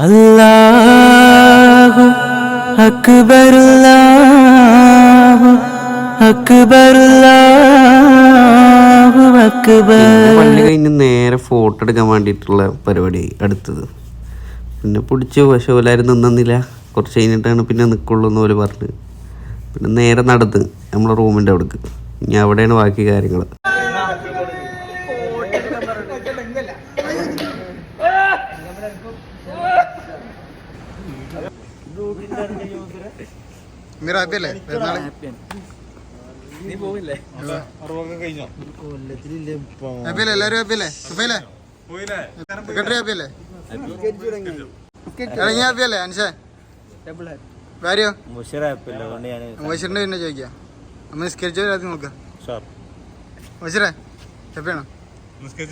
അല്ലാഹു അക്ബർ അല്ലാഹു അക്ബർ അല്ലാഹു അക്ബർ. പള്ളി കഴിഞ്ഞ് നേരെ ഫോട്ടോ എടുക്കാൻ വേണ്ടിയിട്ടുള്ള പരിപാടി അടുത്തത്. പിന്നെ പിടിച്ച് പശുവിലാരും നിന്നില്ല. കുറച്ച് കഴിഞ്ഞിട്ടാണ് പിന്നെ നിൽക്കുള്ളൂ എന്ന് പോലെ പറഞ്ഞ് പിന്നെ നേരെ നടന്ന് നമ്മളെ റൂമിൻ്റെ അവിടേക്ക്. ഇനി അവിടെയാണ് ബാക്കി കാര്യങ്ങൾ. ചോദിക്കാം നിസ്കരിച്ചോ നോക്കാം.